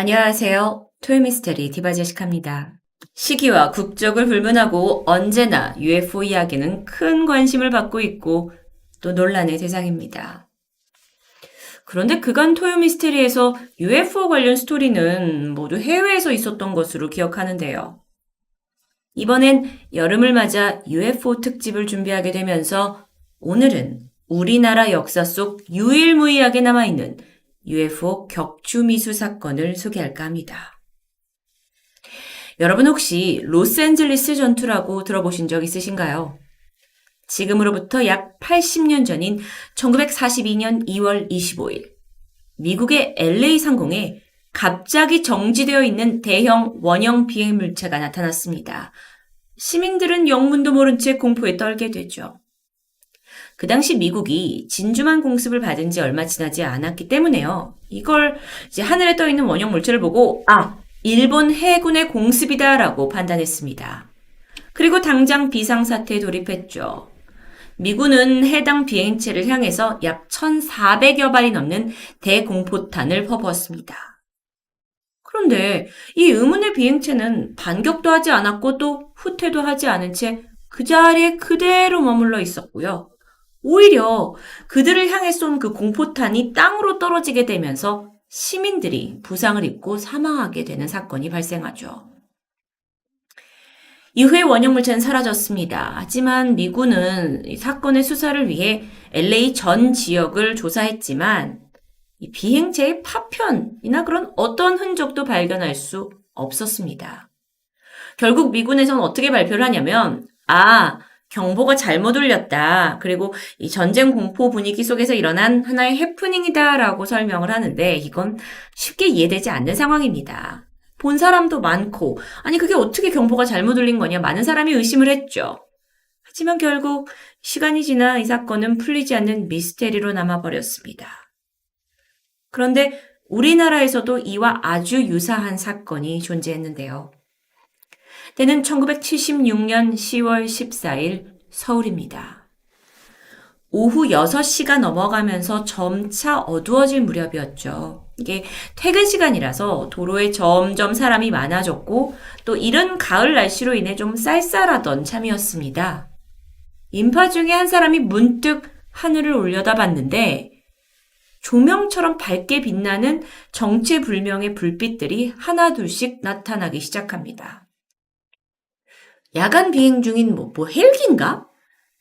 안녕하세요. 토요미스테리 디바제시카입니다. 시기와 국적을 불문하고 언제나 UFO 이야기는 큰 관심을 받고 있고 또 논란의 대상입니다. 그런데 그간 토요미스테리에서 UFO 관련 스토리는 모두 해외에서 있었던 것으로 기억하는데요. 이번엔 여름을 맞아 UFO 특집을 준비하게 되면서 오늘은 우리나라 역사 속 유일무이하게 남아있는 UFO 격추미수 사건을 소개할까 합니다. 여러분 혹시 로스앤젤레스 전투라고 들어보신 적 있으신가요? 지금으로부터 약 80년 전인 1942년 2월 25일 미국의 LA 상공에 갑자기 정지되어 있는 대형 원형 비행 물체가 나타났습니다. 시민들은 영문도 모른 채 공포에 떨게 되죠. 그 당시 미국이 진주만 공습을 받은 지 얼마 지나지 않았기 때문에요. 이걸 이제 하늘에 떠 있는 원형 물체를 보고 일본 해군의 공습이다라고 판단했습니다. 그리고 당장 비상사태에 돌입했죠. 미군은 해당 비행체를 향해서 약 1,400여 발이 넘는 대공포탄을 퍼부었습니다. 그런데 이 의문의 비행체는 반격도 하지 않았고 또 후퇴도 하지 않은 채 그 자리에 그대로 머물러 있었고요. 오히려 그들을 향해 쏜 그 공포탄이 땅으로 떨어지게 되면서 시민들이 부상을 입고 사망하게 되는 사건이 발생하죠. 이후에 원형물체는 사라졌습니다. 하지만 미군은 이 사건의 수사를 위해 LA 전 지역을 조사했지만 이 비행체의 파편이나 그런 어떤 흔적도 발견할 수 없었습니다. 결국 미군에서는 어떻게 발표를 하냐면 경보가 잘못 울렸다. 그리고 이 전쟁 공포 분위기 속에서 일어난 하나의 해프닝이다라고 설명을 하는데 이건 쉽게 이해되지 않는 상황입니다. 본 사람도 많고 그게 어떻게 경보가 잘못 울린 거냐 많은 사람이 의심을 했죠. 하지만 결국 시간이 지나 이 사건은 풀리지 않는 미스테리로 남아버렸습니다. 그런데 우리나라에서도 이와 아주 유사한 사건이 존재했는데요. 때는 1976년 10월 14일 서울입니다. 오후 6시가 넘어가면서 점차 어두워질 무렵이었죠. 이게 퇴근 시간이라서 도로에 점점 사람이 많아졌고 또 이른 가을 날씨로 인해 좀 쌀쌀하던 참이었습니다. 인파 중에 한 사람이 문득 하늘을 올려다봤는데 조명처럼 밝게 빛나는 정체불명의 불빛들이 하나둘씩 나타나기 시작합니다. 야간 비행 중인 헬기인가?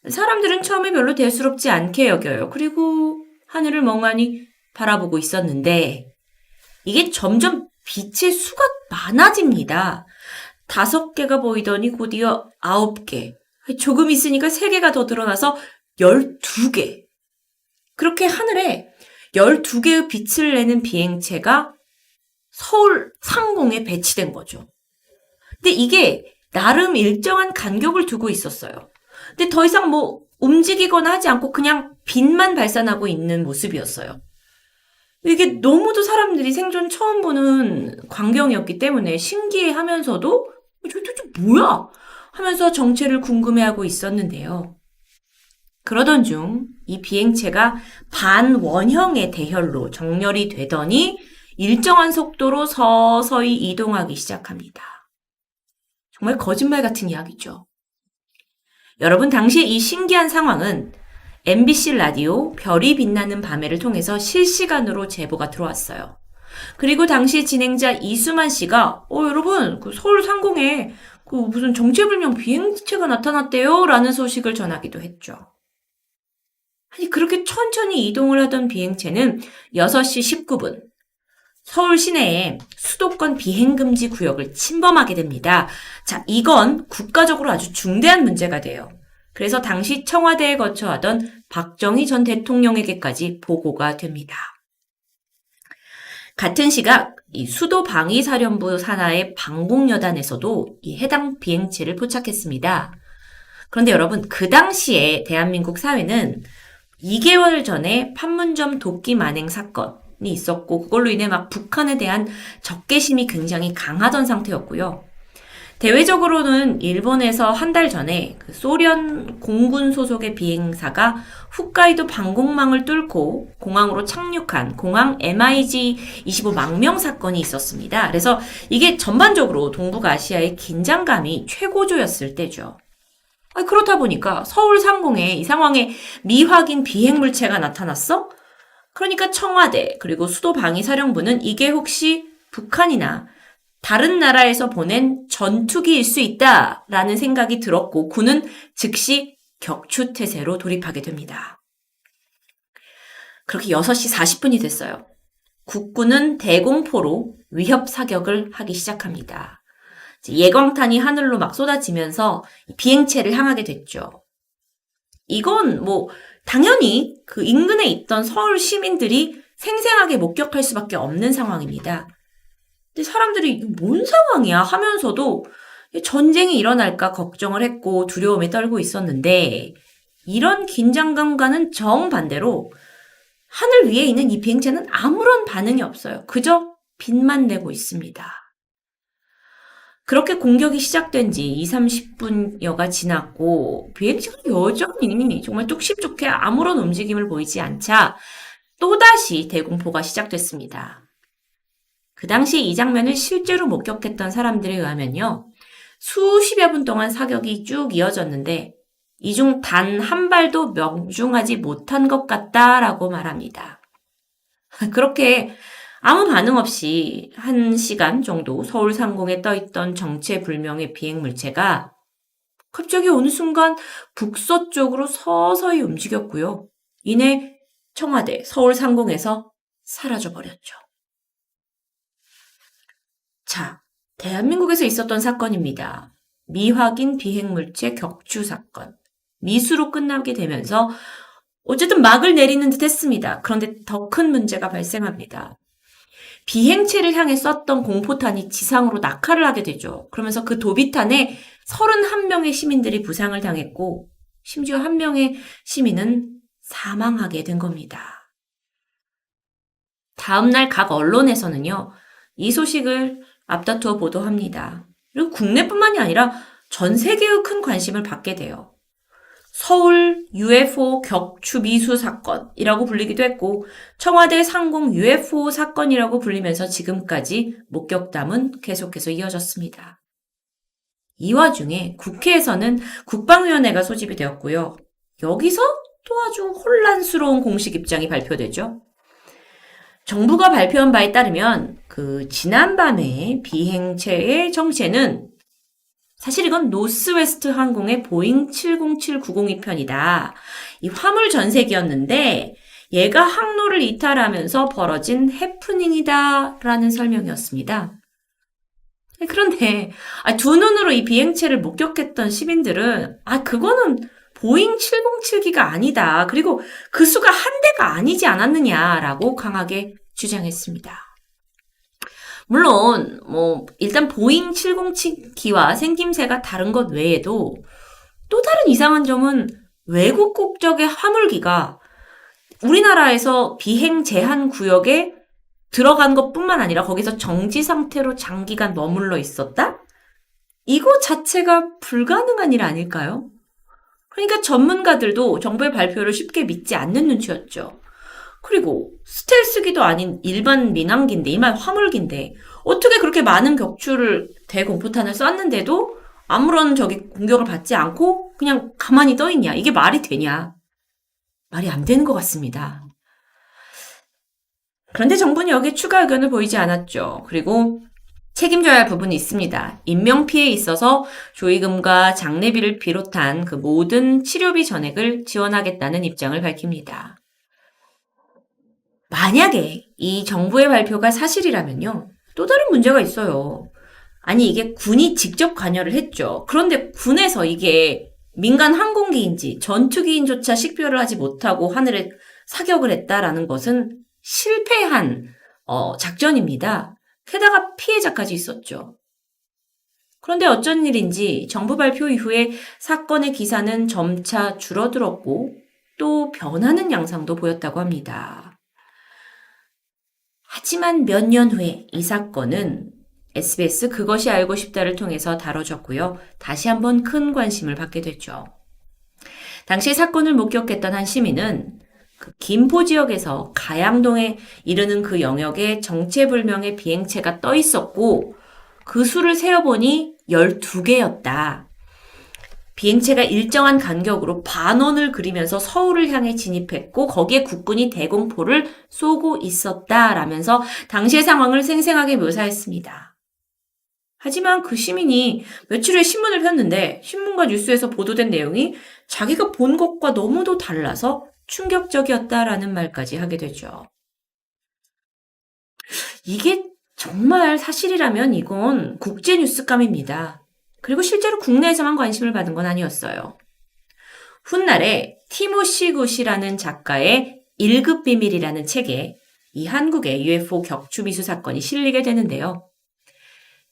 사람들은 처음에 별로 대수롭지 않게 여겨요. 그리고 하늘을 멍하니 바라보고 있었는데 이게 점점 빛의 수가 많아집니다. 5개가 보이더니 곧이어 9개. 조금 있으니까 3개가 더 드러나서 12개. 그렇게 하늘에 12개의 빛을 내는 비행체가 서울 상공에 배치된 거죠. 근데 이게 나름 일정한 간격을 두고 있었어요. 근데 더 이상 움직이거나 하지 않고 그냥 빛만 발산하고 있는 모습이었어요. 이게 너무도 사람들이 생전 처음 보는 광경이었기 때문에 신기해하면서도 도대체 뭐야? 하면서 정체를 궁금해하고 있었는데요. 그러던 중 이 비행체가 반원형의 대혈로 정렬이 되더니 일정한 속도로 서서히 이동하기 시작합니다. 정말 거짓말 같은 이야기죠. 여러분 당시 이 신기한 상황은 MBC 라디오 별이 빛나는 밤에를 통해서 실시간으로 제보가 들어왔어요. 그리고 당시 진행자 이수만 씨가 여러분 서울 상공에 무슨 정체불명 비행체가 나타났대요 라는 소식을 전하기도 했죠. 그렇게 천천히 이동을 하던 비행체는 6시 19분 서울 시내에 수도권 비행금지 구역을 침범하게 됩니다. 자, 이건 국가적으로 아주 중대한 문제가 돼요. 그래서 당시 청와대에 거처하던 박정희 전 대통령에게까지 보고가 됩니다. 같은 시각 이 수도방위사령부 산하의 방공여단에서도 이 해당 비행체를 포착했습니다. 그런데 여러분 그 당시에 대한민국 사회는 2개월 전에 판문점 도끼 만행 사건이 있었고 그걸로 인해 북한에 대한 적개심이 굉장히 강하던 상태였고요. 대외적으로는 일본에서 한 달 전에 그 소련 공군 소속의 비행사가 홋카이도 방공망을 뚫고 공항으로 착륙한 공항 MiG-25 망명 사건이 있었습니다. 그래서 이게 전반적으로 동북아시아의 긴장감이 최고조였을 때죠. 그렇다 보니까 서울 상공에 이 상황에 미확인 비행 물체가 나타났어? 그러니까 청와대 그리고 수도 방위사령부는 이게 혹시 북한이나 다른 나라에서 보낸 전투기일 수 있다라는 생각이 들었고 군은 즉시 격추태세로 돌입하게 됩니다. 그렇게 6시 40분이 됐어요. 국군은 대공포로 위협 사격을 하기 시작합니다. 예광탄이 하늘로 막 쏟아지면서 비행체를 향하게 됐죠. 이건 당연히 그 인근에 있던 서울 시민들이 생생하게 목격할 수밖에 없는 상황입니다. 근데 사람들이 뭔 상황이야 하면서도 전쟁이 일어날까 걱정을 했고 두려움에 떨고 있었는데 이런 긴장감과는 정반대로 하늘 위에 있는 이 비행체는 아무런 반응이 없어요. 그저 빛만 내고 있습니다. 그렇게 공격이 시작된 지 20-30분여가 지났고 비행체가 여전히 정말 뚝심좋게 아무런 움직임을 보이지 않자 또다시 대공포가 시작됐습니다. 그 당시 이 장면을 실제로 목격했던 사람들에 의하면요. 수십여 분 동안 사격이 쭉 이어졌는데 이 중 단 한 발도 명중하지 못한 것 같다라고 말합니다. 그렇게 아무 반응 없이 1시간 정도 서울 상공에 떠있던 정체불명의 비행물체가 갑자기 어느 순간 북서쪽으로 서서히 움직였고요. 이내 청와대 서울 상공에서 사라져버렸죠. 자, 대한민국에서 있었던 사건입니다. 미확인 비행물체 격추 사건. 미수로 끝나게 되면서 어쨌든 막을 내리는 듯 했습니다. 그런데 더 큰 문제가 발생합니다. 비행체를 향해 쐈던 공포탄이 지상으로 낙하를 하게 되죠. 그러면서 그 도비탄에 31명의 시민들이 부상을 당했고 심지어 1명의 시민은 사망하게 된 겁니다. 다음날 각 언론에서는요. 이 소식을 앞다투어 보도합니다. 그리고 국내뿐만이 아니라 전 세계의 큰 관심을 받게 돼요. 서울 UFO 격추 미수 사건이라고 불리기도 했고 청와대 상공 UFO 사건이라고 불리면서 지금까지 목격담은 계속해서 이어졌습니다. 이 와중에 국회에서는 국방위원회가 소집이 되었고요. 여기서 또 아주 혼란스러운 공식 입장이 발표되죠. 정부가 발표한 바에 따르면 지난밤에 비행체의 정체는 사실 이건 노스웨스트 항공의 보잉 707-902편이다. 이 화물 전세기였는데 얘가 항로를 이탈하면서 벌어진 해프닝이다 라는 설명이었습니다. 그런데 두 눈으로 이 비행체를 목격했던 시민들은 그거는 보잉 707기가 아니다. 그리고 그 수가 한 대가 아니지 않았느냐라고 강하게 주장했습니다. 물론 일단 보잉 707기와 생김새가 다른 것 외에도 또 다른 이상한 점은 외국 국적의 화물기가 우리나라에서 비행 제한 구역에 들어간 것뿐만 아니라 거기서 정지 상태로 장기간 머물러 있었다? 이거 자체가 불가능한 일 아닐까요? 그러니까 전문가들도 정부의 발표를 쉽게 믿지 않는 눈치였죠. 그리고 스텔스기도 아닌 일반 민항기인데, 일반 화물기인데 어떻게 그렇게 많은 격추를 대공포탄을 쐈는데도 아무런 공격을 받지 않고 그냥 가만히 떠있냐? 이게 말이 되냐? 말이 안 되는 것 같습니다. 그런데 정부는 여기에 추가 의견을 보이지 않았죠. 그리고 책임져야 할 부분이 있습니다. 인명피해에 있어서 조의금과 장례비를 비롯한 그 모든 치료비 전액을 지원하겠다는 입장을 밝힙니다. 만약에 이 정부의 발표가 사실이라면요. 또 다른 문제가 있어요. 이게 군이 직접 관여를 했죠. 그런데 군에서 이게 민간 항공기인지 전투기인조차 식별을 하지 못하고 하늘에 사격을 했다라는 것은 실패한 작전입니다. 게다가 피해자까지 있었죠. 그런데 어쩐 일인지 정부 발표 이후에 사건의 기사는 점차 줄어들었고 또 변하는 양상도 보였다고 합니다. 하지만 몇 년 후에 이 사건은 SBS 그것이 알고 싶다를 통해서 다뤄졌고요. 다시 한번 큰 관심을 받게 됐죠. 당시 사건을 목격했던 한 시민은 그 김포 지역에서 가양동에 이르는 그 영역에 정체불명의 비행체가 떠 있었고 그 수를 세어보니 12개였다. 비행체가 일정한 간격으로 반원을 그리면서 서울을 향해 진입했고 거기에 국군이 대공포를 쏘고 있었다라면서 당시의 상황을 생생하게 묘사했습니다. 하지만 그 시민이 며칠 후에 신문을 폈는데 신문과 뉴스에서 보도된 내용이 자기가 본 것과 너무도 달라서 충격적이었다라는 말까지 하게 되죠. 이게 정말 사실이라면 이건 국제뉴스감입니다. 그리고 실제로 국내에서만 관심을 받은 건 아니었어요. 훗날에 티모시 굿이라는 작가의 1급 비밀이라는 책에 이 한국의 UFO 격추 미수 사건이 실리게 되는데요.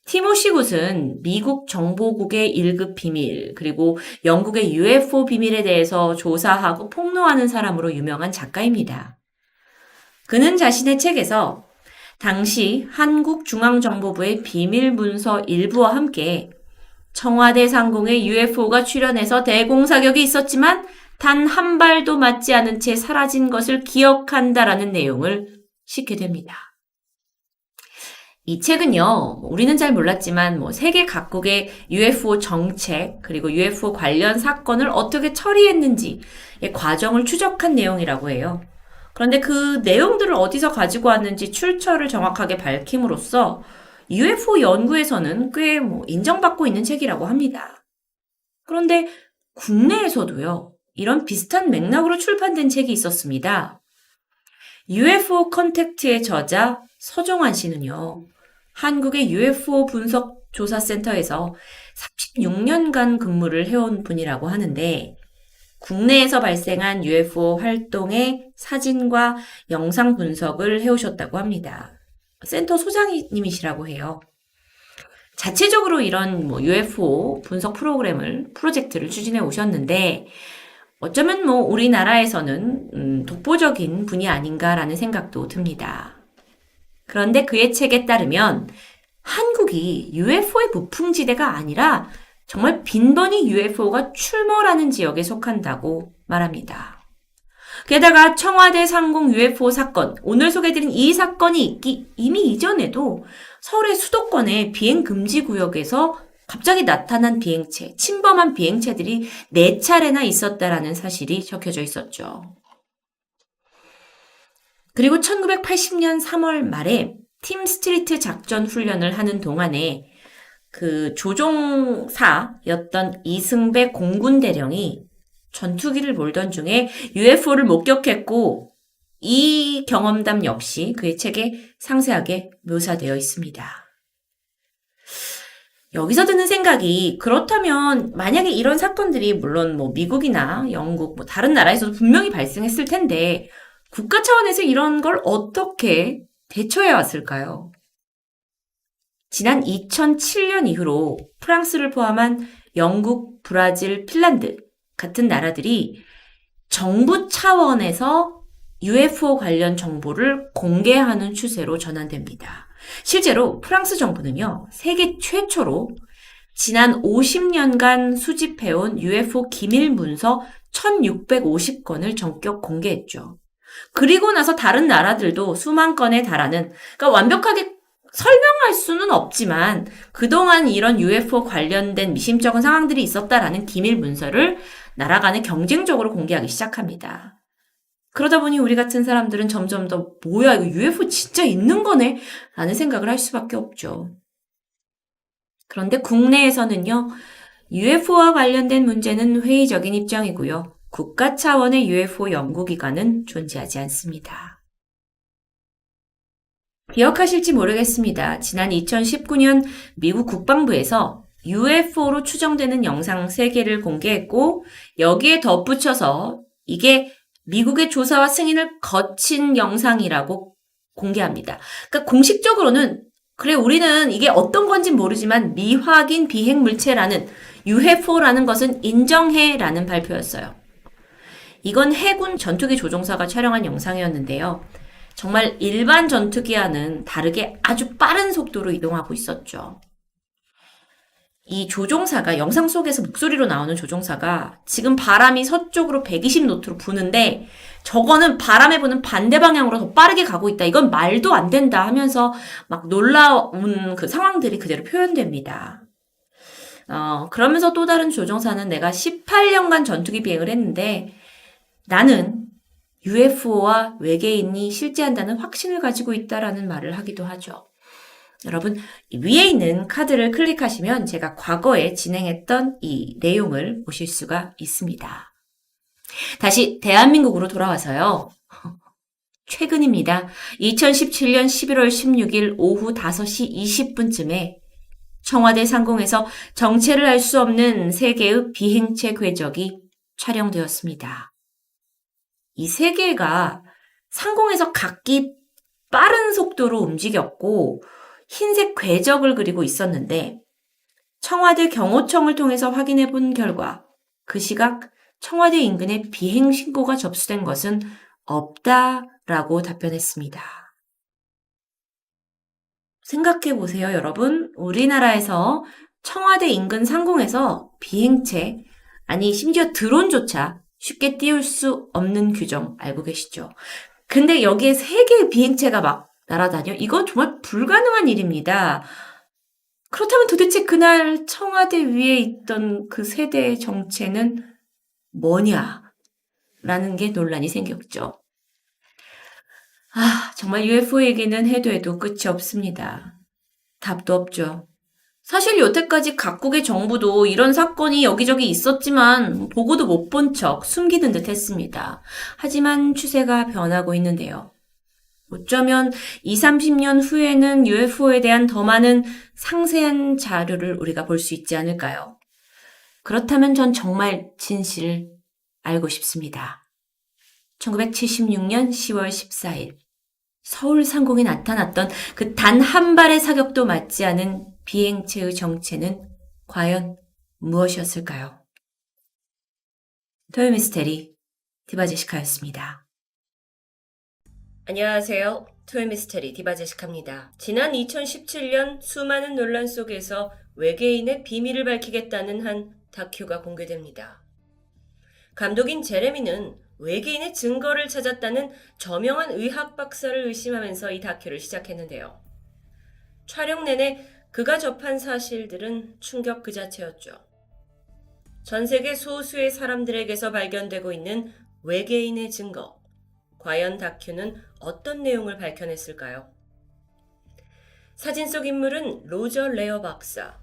티모시 굿은 미국 정보국의 1급 비밀, 그리고 영국의 UFO 비밀에 대해서 조사하고 폭로하는 사람으로 유명한 작가입니다. 그는 자신의 책에서 당시 한국중앙정보부의 비밀 문서 일부와 함께 청와대 상공에 UFO가 출현해서 대공사격이 있었지만 단 한 발도 맞지 않은 채 사라진 것을 기억한다라는 내용을 싣게 됩니다. 이 책은요, 우리는 잘 몰랐지만 세계 각국의 UFO 정책 그리고 UFO 관련 사건을 어떻게 처리했는지의 과정을 추적한 내용이라고 해요. 그런데 그 내용들을 어디서 가지고 왔는지 출처를 정확하게 밝힘으로써 UFO 연구에서는 꽤 인정받고 있는 책이라고 합니다. 그런데 국내에서도요, 이런 비슷한 맥락으로 출판된 책이 있었습니다. UFO 컨택트의 저자 서종환 씨는요, 한국의 UFO 분석 조사센터에서 36년간 근무를 해온 분이라고 하는데, 국내에서 발생한 UFO 활동의 사진과 영상 분석을 해오셨다고 합니다. 센터 소장님이시라고 해요. 자체적으로 이런 UFO 분석 프로젝트를 추진해 오셨는데 어쩌면 우리나라에서는 독보적인 분이 아닌가라는 생각도 듭니다. 그런데 그의 책에 따르면 한국이 UFO의 무풍지대가 아니라 정말 빈번히 UFO가 출몰하는 지역에 속한다고 말합니다. 게다가 청와대 상공 UFO 사건, 오늘 소개해드린 이 사건이 있기 이미 이전에도 서울의 수도권의 비행 금지 구역에서 갑자기 나타난 비행체, 침범한 비행체들이 4차례나 있었다라는 사실이 적혀져 있었죠. 그리고 1980년 3월 말에 팀 스트리트 작전 훈련을 하는 동안에 그 조종사였던 이승배 공군대령이 전투기를 몰던 중에 UFO를 목격했고 이 경험담 역시 그의 책에 상세하게 묘사되어 있습니다. 여기서 드는 생각이 그렇다면 만약에 이런 사건들이 물론 미국이나 영국 다른 나라에서도 분명히 발생했을 텐데 국가 차원에서 이런 걸 어떻게 대처해 왔을까요? 지난 2007년 이후로 프랑스를 포함한 영국, 브라질, 핀란드 같은 나라들이 정부 차원에서 UFO 관련 정보를 공개하는 추세로 전환됩니다. 실제로 프랑스 정부는요, 세계 최초로 지난 50년간 수집해온 UFO 기밀 문서 1650건을 전격 공개했죠. 그리고 나서 다른 나라들도 수만 건에 달하는, 그러니까 완벽하게 설명할 수는 없지만 그동안 이런 UFO 관련된 미심쩍은 상황들이 있었다라는 기밀 문서를 나라 간에 경쟁적으로 공개하기 시작합니다. 그러다 보니 우리 같은 사람들은 점점 더 뭐야 이거 UFO 진짜 있는 거네? 라는 생각을 할 수밖에 없죠. 그런데 국내에서는요. UFO와 관련된 문제는 회의적인 입장이고요. 국가 차원의 UFO 연구기관은 존재하지 않습니다. 기억하실지 모르겠습니다. 지난 2019년 미국 국방부에서 UFO로 추정되는 영상 3개를 공개했고 여기에 덧붙여서 이게 미국의 조사와 승인을 거친 영상이라고 공개합니다. 그러니까 공식적으로는 그래 우리는 이게 어떤 건지 모르지만 미확인 비행물체라는 UFO라는 것은 인정해라는 발표였어요. 이건 해군 전투기 조종사가 촬영한 영상이었는데요. 정말 일반 전투기와는 다르게 아주 빠른 속도로 이동하고 있었죠. 이 조종사가 영상 속에서 목소리로 나오는 조종사가 지금 바람이 서쪽으로 120노트로 부는데 저거는 바람에 부는 반대 방향으로 더 빠르게 가고 있다. 이건 말도 안 된다 하면서 막 놀라운 그 상황들이 그대로 표현됩니다. 그러면서 또 다른 조종사는 내가 18년간 전투기 비행을 했는데 나는 UFO와 외계인이 실제한다는 확신을 가지고 있다라는 말을 하기도 하죠. 여러분, 위에 있는 카드를 클릭하시면 제가 과거에 진행했던 이 내용을 보실 수가 있습니다. 다시 대한민국으로 돌아와서요. 최근입니다. 2017년 11월 16일 오후 5시 20분쯤에 청와대 상공에서 정체를 알 수 없는 3개의 비행체 궤적이 촬영되었습니다. 이 3개가 상공에서 각기 빠른 속도로 움직였고 흰색 궤적을 그리고 있었는데 청와대 경호청을 통해서 확인해 본 결과 그 시각 청와대 인근에 비행 신고가 접수된 것은 없다라고 답변했습니다. 생각해 보세요, 여러분. 우리나라에서 청와대 인근 상공에서 비행체, 아니 심지어 드론조차 쉽게 띄울 수 없는 규정 알고 계시죠? 근데 여기에 3개의 비행체가 막 날아다녀? 이건 정말 불가능한 일입니다. 그렇다면 도대체 그날 청와대 위에 있던 그 3대의 정체는 뭐냐? 라는 게 논란이 생겼죠. 정말 UFO 얘기는 해도 끝이 없습니다. 답도 없죠. 사실 여태까지 각국의 정부도 이런 사건이 여기저기 있었지만 보고도 못 본 척 숨기는 듯 했습니다. 하지만 추세가 변하고 있는데요. 어쩌면 20, 30년 후에는 UFO에 대한 더 많은 상세한 자료를 우리가 볼 수 있지 않을까요? 그렇다면 전 정말 진실을 알고 싶습니다. 1976년 10월 14일 서울 상공에 나타났던 그 단 한 발의 사격도 맞지 않은 비행체의 정체는 과연 무엇이었을까요? 토요미스테리 디바제시카였습니다. 안녕하세요. 토요미스테리 디바제시카입니다. 지난 2017년 수많은 논란 속에서 외계인의 비밀을 밝히겠다는 한 다큐가 공개됩니다. 감독인 제레미는 외계인의 증거를 찾았다는 저명한 의학 박사를 의심하면서 이 다큐를 시작했는데요. 촬영 내내 그가 접한 사실들은 충격 그 자체였죠. 전 세계 소수의 사람들에게서 발견되고 있는 외계인의 증거. 과연 다큐는 어떤 내용을 밝혀냈을까요? 사진 속 인물은 로저 레어 박사.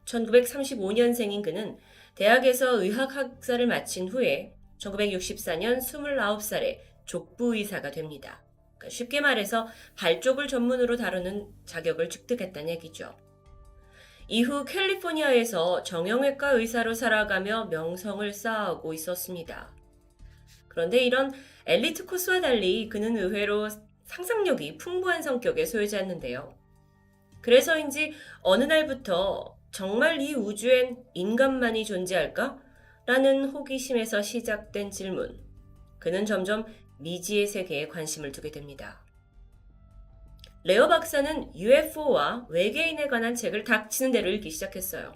1935년생인 그는 대학에서 의학학사를 마친 후에 1964년 29살에 족부의사가 됩니다. 그러니까 쉽게 말해서 발 쪽을 전문으로 다루는 자격을 획득했다는 얘기죠. 이후 캘리포니아에서 정형외과 의사로 살아가며 명성을 쌓아오고 있었습니다. 그런데 이런 엘리트 코스와 달리 그는 의외로 상상력이 풍부한 성격의 소유자였는데요. 그래서인지 어느 날부터 정말 이 우주엔 인간만이 존재할까? 라는 호기심에서 시작된 질문. 그는 점점 미지의 세계에 관심을 두게 됩니다. 레어 박사는 UFO와 외계인에 관한 책을 닥치는 대로 읽기 시작했어요.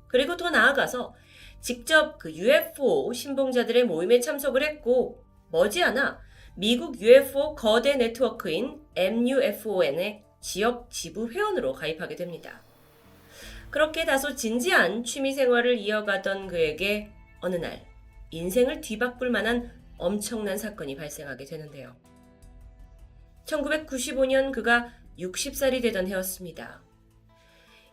그리고 더 나아가서 직접 그 UFO 신봉자들의 모임에 참석을 했고 머지않아 미국 UFO 거대 네트워크인 MUFON의 지역 지부 회원으로 가입하게 됩니다. 그렇게 다소 진지한 취미 생활을 이어가던 그에게 어느 날 인생을 뒤바꿀 만한 엄청난 사건이 발생하게 되는데요. 1995년 그가 60살이 되던 해였습니다.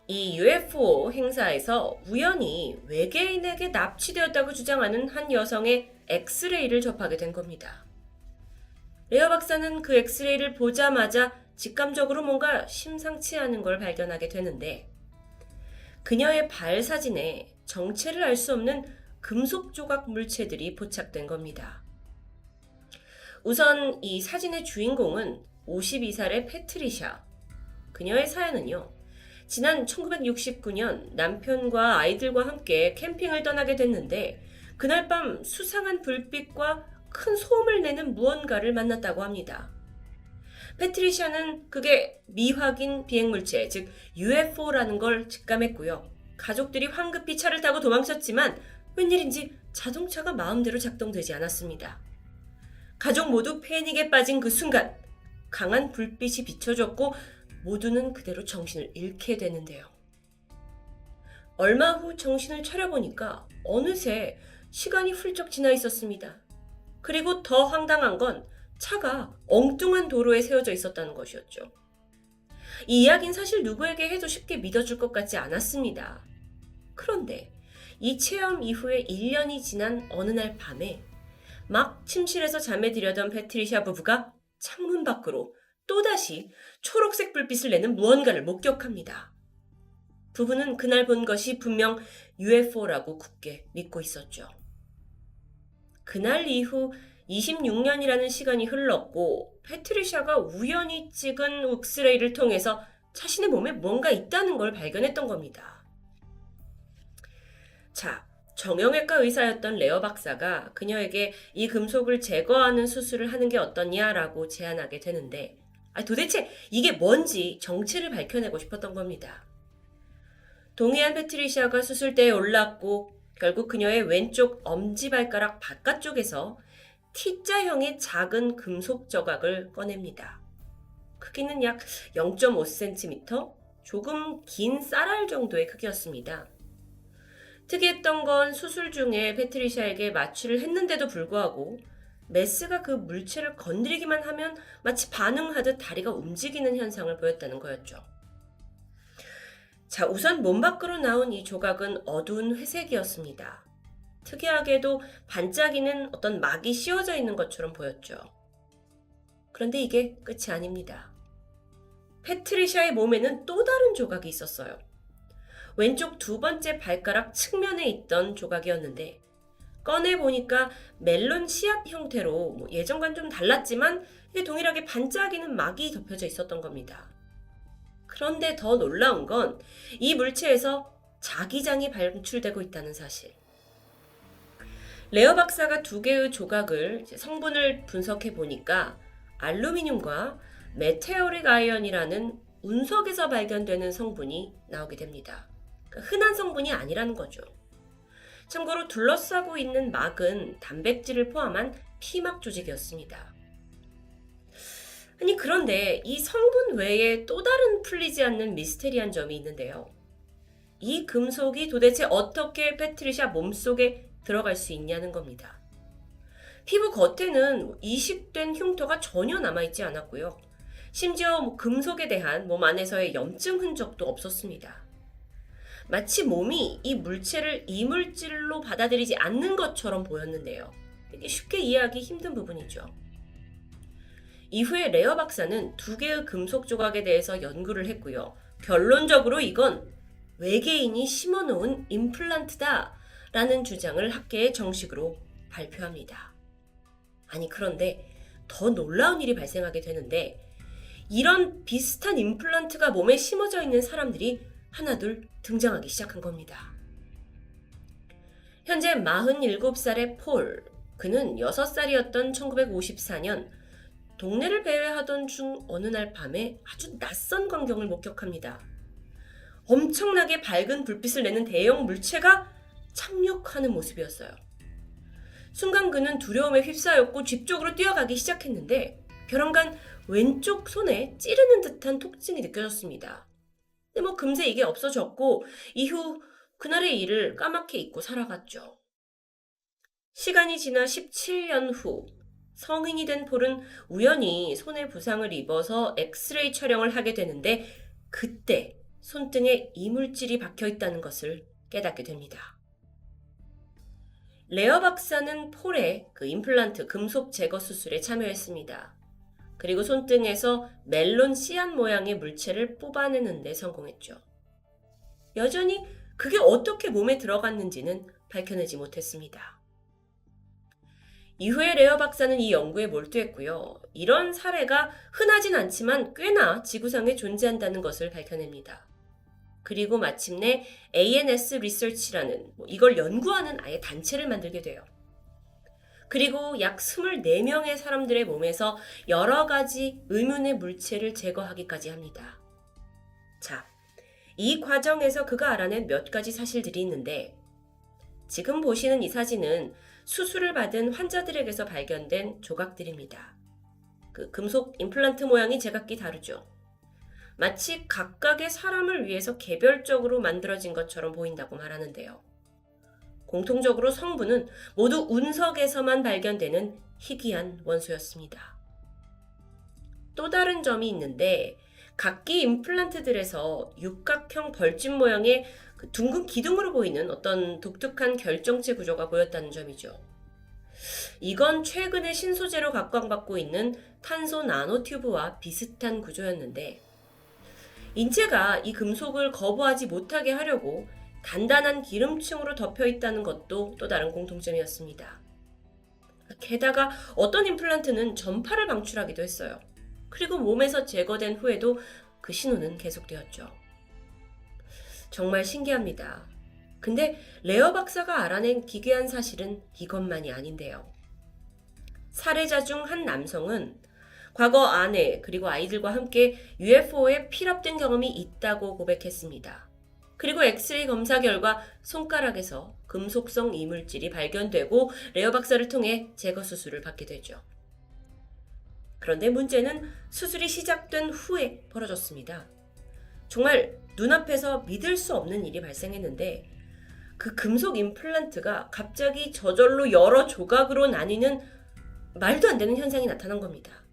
이 UFO 행사에서 우연히 외계인에게 납치되었다고 주장하는 한 여성의 엑스레이를 접하게 된 겁니다. 레어 박사는 그 엑스레이를 보자마자 직감적으로 뭔가 심상치 않은 걸 발견하게 되는데 그녀의 발 사진에 정체를 알 수 없는 금속 조각 물체들이 포착된 겁니다. 우선 이 사진의 주인공은 52살의 패트리샤. 그녀의 사연은요. 지난 1969년 남편과 아이들과 함께 캠핑을 떠나게 됐는데 그날 밤 수상한 불빛과 큰 소음을 내는 무언가를 만났다고 합니다. 패트리샤는 그게 미확인 비행물체, 즉 UFO라는 걸 직감했고요. 가족들이 황급히 차를 타고 도망쳤지만 웬일인지 자동차가 마음대로 작동되지 않았습니다. 가족 모두 패닉에 빠진 그 순간 강한 불빛이 비춰졌고 모두는 그대로 정신을 잃게 되는데요. 얼마 후 정신을 차려보니까 어느새 시간이 훌쩍 지나 있었습니다. 그리고 더 황당한 건 차가 엉뚱한 도로에 세워져 있었다는 것이었죠. 이 이야기는 사실 누구에게 해도 쉽게 믿어줄 것 같지 않았습니다. 그런데 이 체험 이후에 1년이 지난 어느 날 밤에 막 침실에서 잠에 들려던 패트리샤 부부가 창문 밖으로 또다시 초록색 불빛을 내는 무언가를 목격합니다. 부부는 그날 본 것이 분명 UFO라고 굳게 믿고 있었죠. 그날 이후 26년이라는 시간이 흘렀고 패트리샤가 우연히 찍은 엑스레이를 통해서 자신의 몸에 뭔가 있다는 걸 발견했던 겁니다. 자, 정형외과 의사였던 레어 박사가 그녀에게 이 금속을 제거하는 수술을 하는 게 어떠냐라고 제안하게 되는데 도대체 이게 뭔지 정체를 밝혀내고 싶었던 겁니다. 동의한 패트리샤가 수술대에 올랐고 결국 그녀의 왼쪽 엄지발가락 바깥쪽에서 T자형의 작은 금속 조각을 꺼냅니다. 크기는 약 0.5cm, 조금 긴 쌀알 정도의 크기였습니다. 특이했던 건 수술 중에 패트리샤에게 마취를 했는데도 불구하고 메스가 그 물체를 건드리기만 하면 마치 반응하듯 다리가 움직이는 현상을 보였다는 거였죠. 자, 우선 몸 밖으로 나온 이 조각은 어두운 회색이었습니다. 특이하게도 반짝이는 어떤 막이 씌워져 있는 것처럼 보였죠. 그런데 이게 끝이 아닙니다. 패트리샤의 몸에는 또 다른 조각이 있었어요. 왼쪽 두 번째 발가락 측면에 있던 조각이었는데 꺼내보니까 멜론 씨앗 형태로 예전과는 좀 달랐지만 이게 동일하게 반짝이는 막이 덮여져 있었던 겁니다. 그런데 더 놀라운 건 이 물체에서 자기장이 방출되고 있다는 사실. 레어 박사가 두 개의 조각을 성분을 분석해 보니까 알루미늄과 메테오릭 아이언이라는 운석에서 발견되는 성분이 나오게 됩니다. 흔한 성분이 아니라는 거죠. 참고로 둘러싸고 있는 막은 단백질을 포함한 피막 조직이었습니다. 아니 그런데 이 성분 외에 또 다른 풀리지 않는 미스테리한 점이 있는데요. 이 금속이 도대체 어떻게 패트리샤 몸속에 들어갈 수 있냐는 겁니다. 피부 겉에는 이식된 흉터가 전혀 남아있지 않았고요. 심지어 금속에 대한 몸 안에서의 염증 흔적도 없었습니다. 마치 몸이 이 물체를 이물질로 받아들이지 않는 것처럼 보였는데요. 이게 쉽게 이해하기 힘든 부분이죠. 이후에 레어 박사는 두 개의 금속 조각에 대해서 연구를 했고요. 결론적으로 이건 외계인이 심어놓은 임플란트다 라는 주장을 학계에 정식으로 발표합니다. 아니 그런데 더 놀라운 일이 발생하게 되는데 이런 비슷한 임플란트가 몸에 심어져 있는 사람들이 하나둘 등장하기 시작한 겁니다. 현재 47살의 폴, 그는 6살이었던 1954년 동네를 배회하던 중 어느 날 밤에 아주 낯선 광경을 목격합니다. 엄청나게 밝은 불빛을 내는 대형 물체가 착륙하는 모습이었어요. 순간 그는 두려움에 휩싸였고 집 쪽으로 뛰어가기 시작했는데 벼랑간 왼쪽 손에 찌르는 듯한 통증이 느껴졌습니다. 근데 금세 이게 없어졌고 이후 그날의 일을 까맣게 잊고 살아갔죠. 시간이 지나 17년 후 성인이 된 폴은 우연히 손에 부상을 입어서 엑스레이 촬영을 하게 되는데 그때 손등에 이물질이 박혀 있다는 것을 깨닫게 됩니다. 레어 박사는 폴의 그 임플란트 금속 제거 수술에 참여했습니다. 그리고 손등에서 멜론 씨앗 모양의 물체를 뽑아내는 데 성공했죠. 여전히 그게 어떻게 몸에 들어갔는지는 밝혀내지 못했습니다. 이후에 레어 박사는 이 연구에 몰두했고요. 이런 사례가 흔하진 않지만 꽤나 지구상에 존재한다는 것을 밝혀냅니다. 그리고 마침내 ANS 리서치라는 이걸 연구하는 아예 단체를 만들게 돼요. 그리고 약 24명의 사람들의 몸에서 여러 가지 의문의 물체를 제거하기까지 합니다. 자, 이 과정에서 그가 알아낸 몇 가지 사실들이 있는데, 지금 보시는 이 사진은 수술을 받은 환자들에게서 발견된 조각들입니다. 그 금속 임플란트 모양이 제각기 다르죠. 마치 각각의 사람을 위해서 개별적으로 만들어진 것처럼 보인다고 말하는데요. 공통적으로 성분은 모두 운석에서만 발견되는 희귀한 원소였습니다. 또 다른 점이 있는데, 각기 임플란트들에서 육각형 벌집 모양의 그 둥근 기둥으로 보이는 어떤 독특한 결정체 구조가 보였다는 점이죠. 이건 최근에 신소재로 각광받고 있는 탄소 나노튜브와 비슷한 구조였는데, 인체가 이 금속을 거부하지 못하게 하려고 단단한 기름층으로 덮여 있다는 것도 또 다른 공통점이었습니다. 게다가 어떤 임플란트는 전파를 방출하기도 했어요. 그리고 몸에서 제거된 후에도 그 신호는 계속되었죠. 정말 신기합니다. 근데 레어 박사가 알아낸 기괴한 사실은 이것만이 아닌데요. 살해자 중 한 남성은 과거 아내 그리고 아이들과 함께 UFO에 피랍된 경험이 있다고 고백했습니다. 그리고 엑스레이 검사 결과 손가락에서 금속성 이물질이 발견되고 레어 박사를 통해 제거 수술을 받게 되죠. 그런데 문제는 수술이 시작된 후에 벌어졌습니다. 정말 눈앞에서 믿을 수 없는 일이 발생했는데, 그 금속 임플란트가 갑자기 저절로 여러 조각으로 나뉘는 말도 안 되는 현상이 나타난 겁니다.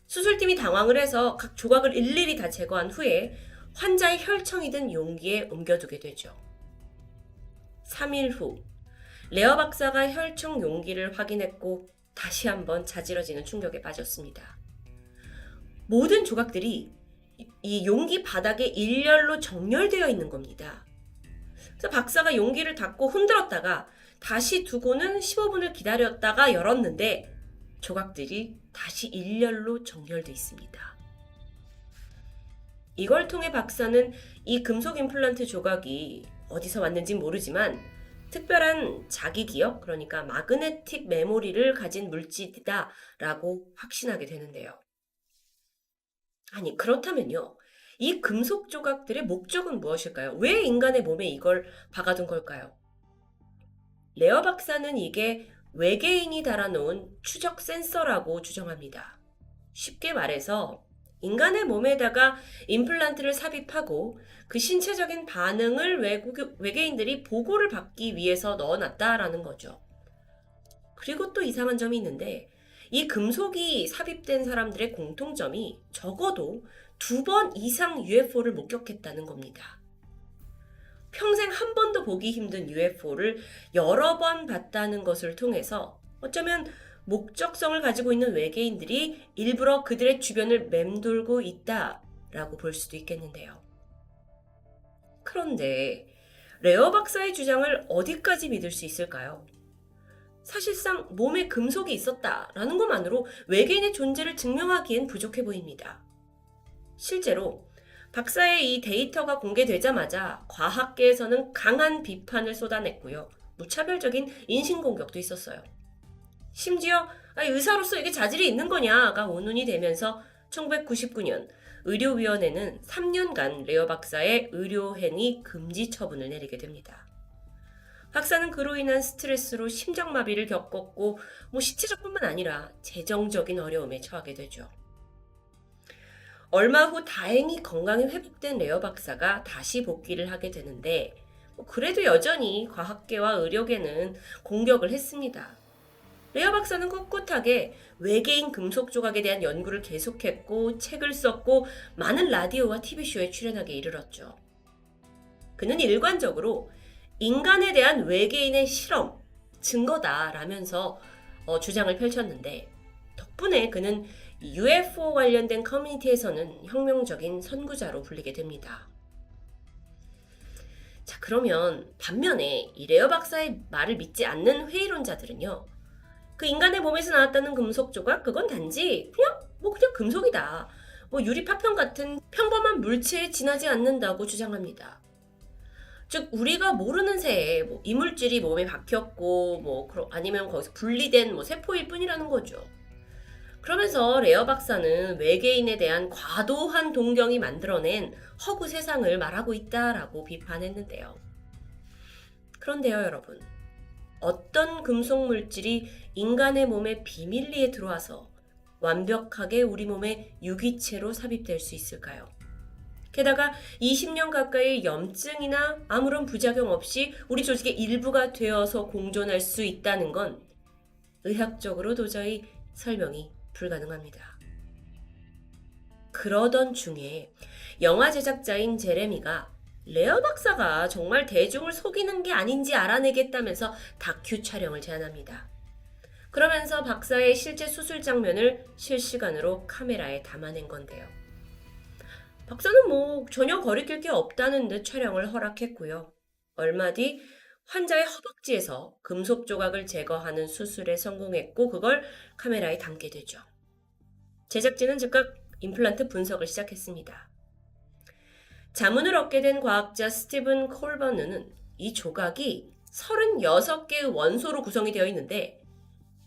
수술팀이 당황을 해서 각 조각을 일일이 다 제거한 후에 환자의 혈청이 든 용기에 옮겨두게 되죠. 3일 후, 레어 박사가 혈청 용기를 확인했고 다시 한번 자지러지는 충격에 빠졌습니다. 모든 조각들이 이 용기 바닥에 일렬로 정렬되어 있는 겁니다. 그래서 박사가 용기를 닫고 흔들었다가 다시 두고는 15분을 기다렸다가 열었는데 조각들이 다시 일렬로 정렬되어 있습니다. 이걸 통해 박사는 이 금속 임플란트 조각이 어디서 왔는지 모르지만 특별한 자기 기억, 그러니까 마그네틱 메모리를 가진 물질이다 라고 확신하게 되는데요. 아니, 그렇다면요, 이 금속 조각들의 목적은 무엇일까요? 왜 인간의 몸에 이걸 박아둔 걸까요? 레어 박사는 이게 외계인이 달아놓은 추적 센서라고 주장합니다. 쉽게 말해서 인간의 몸에다가 임플란트를 삽입하고 그 신체적인 반응을 외계인들이 보고를 받기 위해서 넣어놨다라는 거죠. 그리고 또 이상한 점이 있는데, 이 금속이 삽입된 사람들의 공통점이 적어도 2번 이상 UFO를 목격했다는 겁니다. 평생 한 번도 보기 힘든 UFO를 여러 번 봤다는 것을 통해서 어쩌면 목적성을 가지고 있는 외계인들이 일부러 그들의 주변을 맴돌고 있다라고 볼 수도 있겠는데요. 그런데 레어 박사의 주장을 어디까지 믿을 수 있을까요? 사실상 몸에 금속이 있었다라는 것만으로 외계인의 존재를 증명하기엔 부족해 보입니다. 실제로 박사의 이 데이터가 공개되자마자 과학계에서는 강한 비판을 쏟아냈고요. 무차별적인 인신공격도 있었어요. 심지어 의사로서 이게 자질이 있는 거냐가 원론이 되면서 1999년 의료위원회는 3년간 레어 박사의 의료행위 금지 처분을 내리게 됩니다. 박사는 그로 인한 스트레스로 심장마비를 겪었고 신체적뿐만 아니라 재정적인 어려움에 처하게 되죠. 얼마 후 다행히 건강이 회복된 레어 박사가 다시 복귀를 하게 되는데 그래도 여전히 과학계와 의료계는 공격을 했습니다. 레어 박사는 꿋꿋하게 외계인 금속 조각에 대한 연구를 계속했고 책을 썼고 많은 라디오와 TV쇼에 출연하게 이르렀죠. 그는 일관적으로 인간에 대한 외계인의 실험, 증거다라면서 주장을 펼쳤는데 덕분에 그는 UFO 관련된 커뮤니티에서는 혁명적인 선구자로 불리게 됩니다. 자, 그러면 반면에 이 레어 박사의 말을 믿지 않는 회의론자들은요. 그 인간의 몸에서 나왔다는 금속 조각, 그건 단지 그냥 금속이다. 유리 파편 같은 평범한 물체에 지나지 않는다고 주장합니다. 즉 우리가 모르는 새에 이물질이 몸에 박혔고 아니면 거기서 분리된 세포일 뿐이라는 거죠. 그러면서 레어 박사는 외계인에 대한 과도한 동경이 만들어낸 허구 세상을 말하고 있다라고 비판했는데요. 그런데요, 여러분. 어떤 금속 물질이 인간의 몸에 비밀리에 들어와서 완벽하게 우리 몸의 유기체로 삽입될 수 있을까요? 게다가 20년 가까이 염증이나 아무런 부작용 없이 우리 조직의 일부가 되어서 공존할 수 있다는 건 의학적으로 도저히 설명이 불가능합니다. 그러던 중에 영화 제작자인 제레미가 레어 박사가 정말 대중을 속이는 게 아닌지 알아내겠다면서 다큐 촬영을 제안합니다. 그러면서 박사의 실제 수술 장면을 실시간으로 카메라에 담아낸 건데요. 박사는 전혀 거리낄 게 없다는 듯 촬영을 허락했고요. 얼마 뒤 환자의 허벅지에서 금속 조각을 제거하는 수술에 성공했고 그걸 카메라에 담게 되죠. 제작진은 즉각 임플란트 분석을 시작했습니다. 자문을 얻게 된 과학자 스티븐 콜버는은 이 조각이 36개의 원소로 구성이 되어 있는데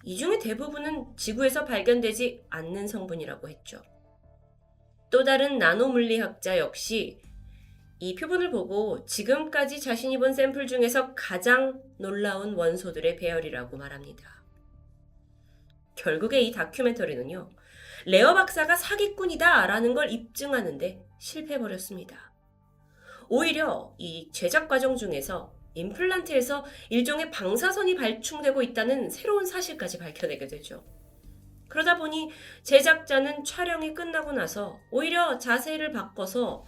이 중에 대부분은 지구에서 발견되지 않는 성분이라고 했죠. 또 다른 나노물리학자 역시 이 표본을 보고 지금까지 자신이 본 샘플 중에서 가장 놀라운 원소들의 배열이라고 말합니다. 결국에 이 다큐멘터리는요, 레어 박사가 사기꾼이다 라는 걸 입증하는데 실패해버렸습니다. 오히려 이 제작 과정 중에서 임플란트에서 일종의 방사선이 발충되고 있다는 새로운 사실까지 밝혀내게 되죠. 그러다 보니 제작자는 촬영이 끝나고 나서 오히려 자세를 바꿔서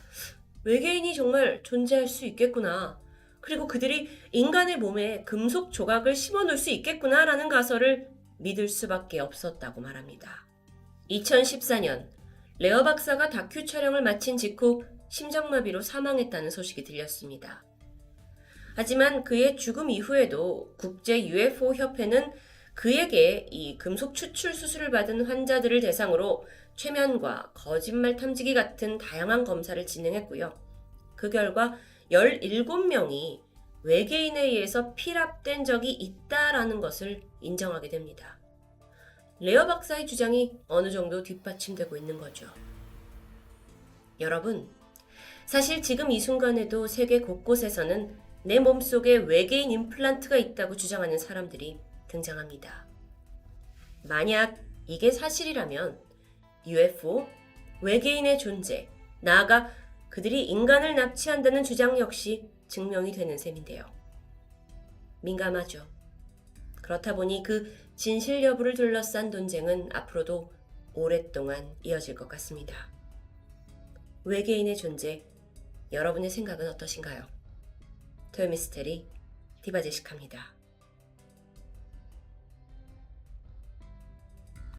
외계인이 정말 존재할 수 있겠구나. 그리고 그들이 인간의 몸에 금속 조각을 심어놓을 수 있겠구나라는 가설을 믿을 수밖에 없었다고 말합니다. 2014년 레어 박사가 다큐 촬영을 마친 직후 심장마비로 사망했다는 소식이 들렸습니다. 하지만 그의 죽음 이후에도 국제 UFO 협회는 그에게 이 금속 추출 수술을 받은 환자들을 대상으로 최면과 거짓말 탐지기 같은 다양한 검사를 진행했고요. 그 결과 17명이 외계인에 의해서 피랍된 적이 있다라는 것을 인정하게 됩니다. 레어 박사의 주장이 어느 정도 뒷받침되고 있는 거죠. 여러분, 사실 지금 이 순간에도 세계 곳곳에서는 내 몸속에 외계인 임플란트가 있다고 주장하는 사람들이 등장합니다. 만약 이게 사실이라면 UFO, 외계인의 존재, 나아가 그들이 인간을 납치한다는 주장 역시 증명이 되는 셈인데요. 민감하죠. 그렇다 보니 그 진실 여부를 둘러싼 논쟁은 앞으로도 오랫동안 이어질 것 같습니다. 외계인의 존재, 여러분의 생각은 어떠신가요? 토요미스테리 디바제시카입니다.